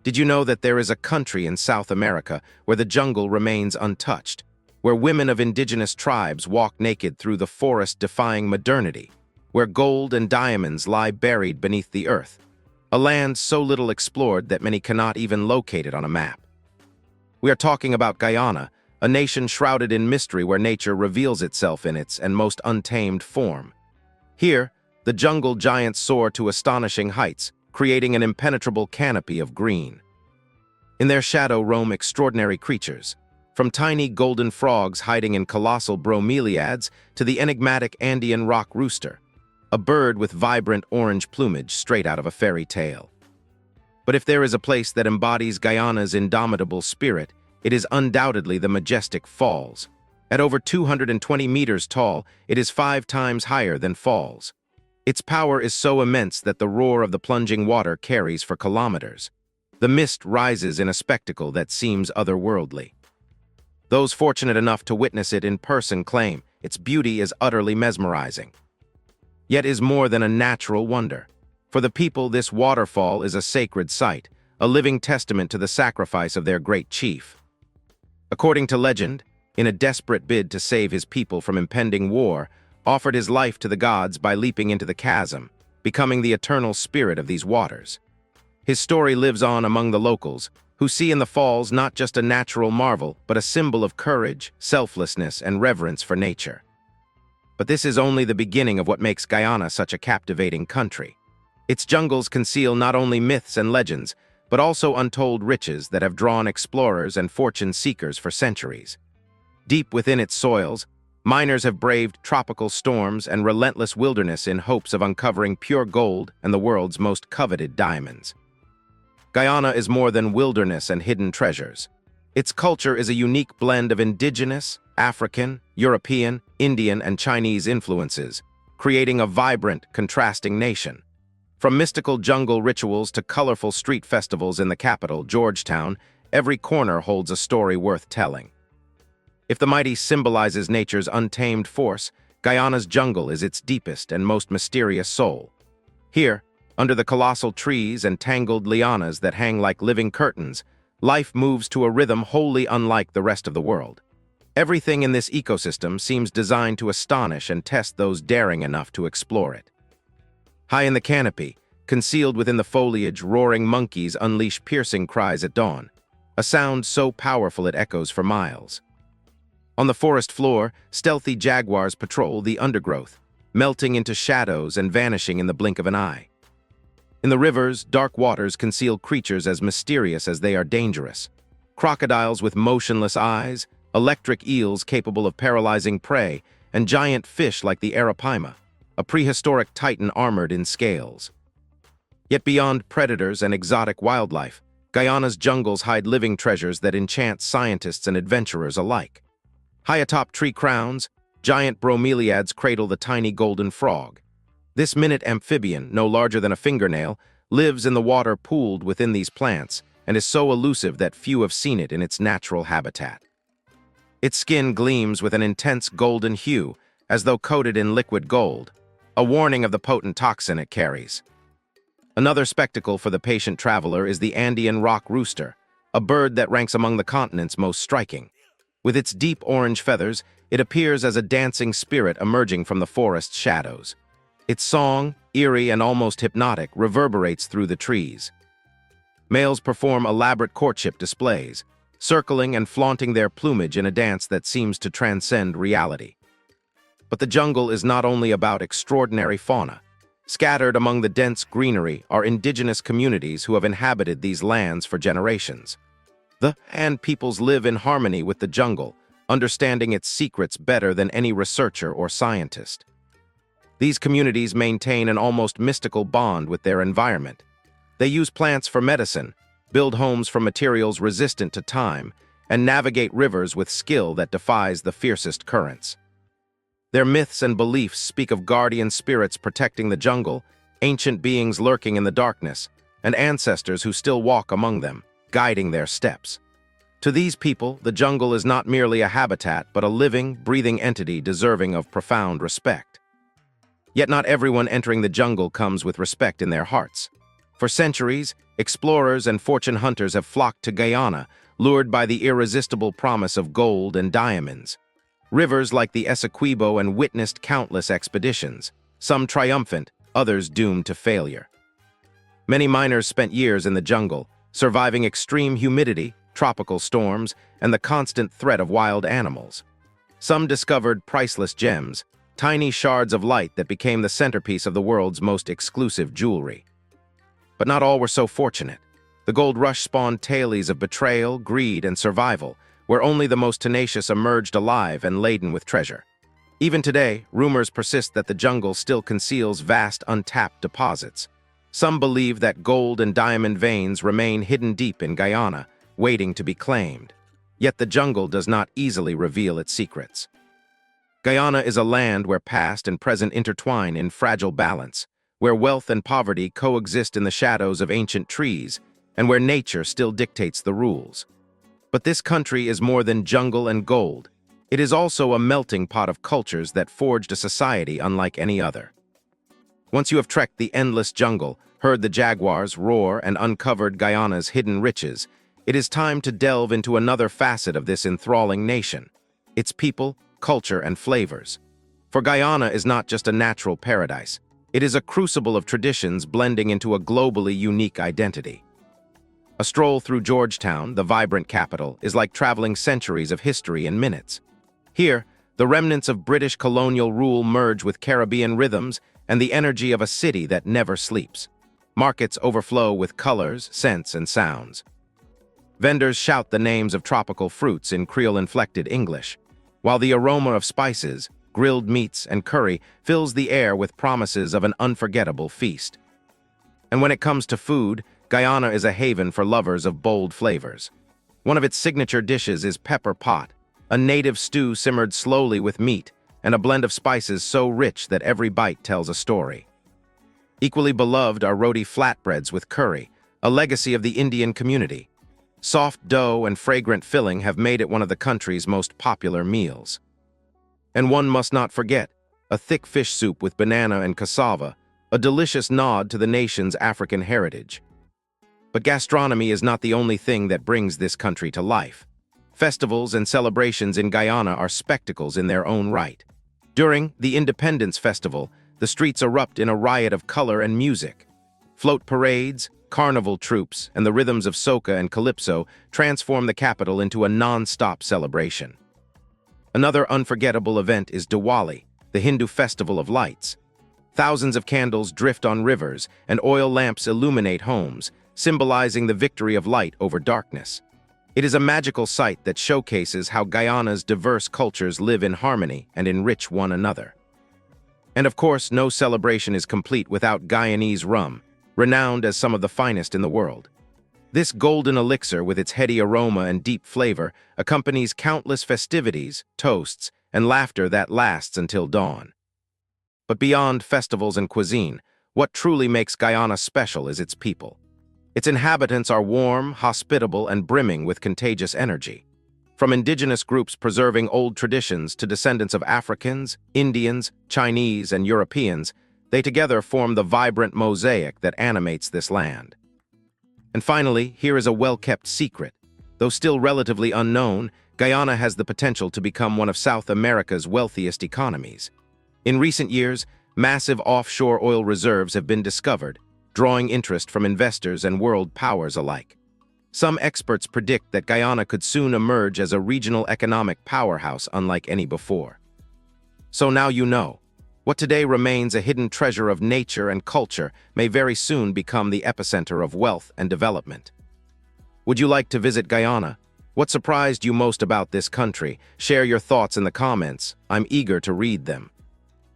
Did you know that there is a country in South America where the jungle remains untouched, where women of indigenous tribes walk naked through the forest defying modernity, where gold and diamonds lie buried beneath the earth, a land so little explored that many cannot even locate it on a map? We are talking about Guyana, a nation shrouded in mystery where nature reveals itself in its and most untamed form. Here, the jungle giants soar to astonishing heights, creating an impenetrable canopy of green. In their shadow roam extraordinary creatures, from tiny golden frogs hiding in colossal bromeliads to the enigmatic Andean rock rooster, a bird with vibrant orange plumage straight out of a fairy tale. But if there is a place that embodies Guyana's indomitable spirit, it is undoubtedly the majestic Falls. At over 220 meters tall, it is 5 times higher than Falls. Its power is so immense that the roar of the plunging water carries for kilometers. The mist rises in a spectacle that seems otherworldly. Those fortunate enough to witness it in person claim its beauty is utterly mesmerizing. Yet is more than a natural wonder. For the people, this waterfall is a sacred site, a living testament to the sacrifice of their great chief. According to legend, in a desperate bid to save his people from impending war, offered his life to the gods by leaping into the chasm, becoming the eternal spirit of these waters. His story lives on among the locals, who see in the falls not just a natural marvel, but a symbol of courage, selflessness, and reverence for nature. But this is only the beginning of what makes Guyana such a captivating country. Its jungles conceal not only myths and legends, but also untold riches that have drawn explorers and fortune seekers for centuries. Deep within its soils, miners have braved tropical storms and relentless wilderness in hopes of uncovering pure gold and the world's most coveted diamonds. Guyana is more than wilderness and hidden treasures. Its culture is a unique blend of indigenous, African, European, Indian, and Chinese influences, creating a vibrant, contrasting nation. From mystical jungle rituals to colorful street festivals in the capital, Georgetown, every corner holds a story worth telling. If the mighty symbolizes nature's untamed force, Guyana's jungle is its deepest and most mysterious soul. Here, under the colossal trees and tangled lianas that hang like living curtains, life moves to a rhythm wholly unlike the rest of the world. Everything in this ecosystem seems designed to astonish and test those daring enough to explore it. High in the canopy, concealed within the foliage, roaring monkeys unleash piercing cries at dawn, a sound so powerful it echoes for miles. On the forest floor, stealthy jaguars patrol the undergrowth, melting into shadows and vanishing in the blink of an eye. In the rivers, dark waters conceal creatures as mysterious as they are dangerous. Crocodiles with motionless eyes, electric eels capable of paralyzing prey, and giant fish like the arapaima, a prehistoric titan armored in scales. Yet beyond predators and exotic wildlife, Guyana's jungles hide living treasures that enchant scientists and adventurers alike. High atop tree crowns, giant bromeliads cradle the tiny golden frog. This minute amphibian, no larger than a fingernail, lives in the water pooled within these plants and is so elusive that few have seen it in its natural habitat. Its skin gleams with an intense golden hue, as though coated in liquid gold, a warning of the potent toxin it carries. Another spectacle for the patient traveler is the Andean rock rooster, a bird that ranks among the continent's most striking. With its deep orange feathers, it appears as a dancing spirit emerging from the forest's shadows. Its song, eerie and almost hypnotic, reverberates through the trees. Males perform elaborate courtship displays, circling and flaunting their plumage in a dance that seems to transcend reality. But the jungle is not only about extraordinary fauna. Scattered among the dense greenery are indigenous communities who have inhabited these lands for generations. The and peoples live in harmony with the jungle, understanding its secrets better than any researcher or scientist. These communities maintain an almost mystical bond with their environment. They use plants for medicine, build homes from materials resistant to time, and navigate rivers with skill that defies the fiercest currents. Their myths and beliefs speak of guardian spirits protecting the jungle, ancient beings lurking in the darkness, and ancestors who still walk among them, guiding their steps. To these people, the jungle is not merely a habitat, but a living, breathing entity deserving of profound respect. Yet not everyone entering the jungle comes with respect in their hearts. For centuries, Explorers and fortune hunters have flocked to Guyana, lured by the irresistible promise of gold and diamonds. Rivers like the Essequibo and witnessed countless expeditions, some triumphant, others doomed to failure. Many miners spent years in the jungle, surviving extreme humidity, tropical storms, and the constant threat of wild animals. Some discovered priceless gems, tiny shards of light that became the centerpiece of the world's most exclusive jewelry. But not all were so fortunate. The gold rush spawned tales of betrayal, greed, and survival, where only the most tenacious emerged alive and laden with treasure. Even today, rumors persist that the jungle still conceals vast untapped deposits. Some believe that gold and diamond veins remain hidden deep in Guyana, waiting to be claimed. Yet the jungle does not easily reveal its secrets. Guyana is a land where past and present intertwine in fragile balance, where wealth and poverty coexist in the shadows of ancient trees, and where nature still dictates the rules. But this country is more than jungle and gold. It is also a melting pot of cultures that forged a society unlike any other. Once you have trekked the endless jungle, heard the jaguars roar, and uncovered Guyana's hidden riches, it is time to delve into another facet of this enthralling nation: its people, culture, and flavors. For Guyana is not just a natural paradise. It is a crucible of traditions blending into a globally unique identity. A stroll through Georgetown, the vibrant capital, is like traveling centuries of history in minutes. Here, the remnants of British colonial rule merge with Caribbean rhythms and the energy of a city that never sleeps. Markets overflow with colors, scents, and sounds. Vendors shout the names of tropical fruits in Creole-inflected English, while the aroma of spices, grilled meats, and curry fills the air with promises of an unforgettable feast. And when it comes to food, Guyana is a haven for lovers of bold flavors. One of its signature dishes is pepper pot, a native stew simmered slowly with meat and a blend of spices so rich that every bite tells a story. Equally beloved are roti flatbreads with curry, a legacy of the Indian community. Soft dough and fragrant filling have made it one of the country's most popular meals. And one must not forget, a thick fish soup with banana and cassava, a delicious nod to the nation's African heritage. But gastronomy is not the only thing that brings this country to life. Festivals and celebrations in Guyana are spectacles in their own right. During the Independence Festival, the streets erupt in a riot of color and music. Float parades, carnival troupes, and the rhythms of soca and calypso transform the capital into a non-stop celebration. Another unforgettable event is Diwali, the Hindu festival of lights. Thousands of candles drift on rivers, and oil lamps illuminate homes, symbolizing the victory of light over darkness. It is a magical sight that showcases how Guyana's diverse cultures live in harmony and enrich one another. And of course, no celebration is complete without Guyanese rum, renowned as some of the finest in the world. This golden elixir, with its heady aroma and deep flavor, accompanies countless festivities, toasts, and laughter that lasts until dawn. But beyond festivals and cuisine, what truly makes Guyana special is its people. Its inhabitants are warm, hospitable, and brimming with contagious energy. From indigenous groups preserving old traditions to descendants of Africans, Indians, Chinese, and Europeans, they together form the vibrant mosaic that animates this land. And finally, here is a well-kept secret. Though still relatively unknown, Guyana has the potential to become one of South America's wealthiest economies. In recent years, massive offshore oil reserves have been discovered, drawing interest from investors and world powers alike. Some experts predict that Guyana could soon emerge as a regional economic powerhouse unlike any before. So now you know. What today remains a hidden treasure of nature and culture may very soon become the epicenter of wealth and development. Would you like to visit Guyana? What surprised you most about this country? Share your thoughts in the comments. I'm eager to read them.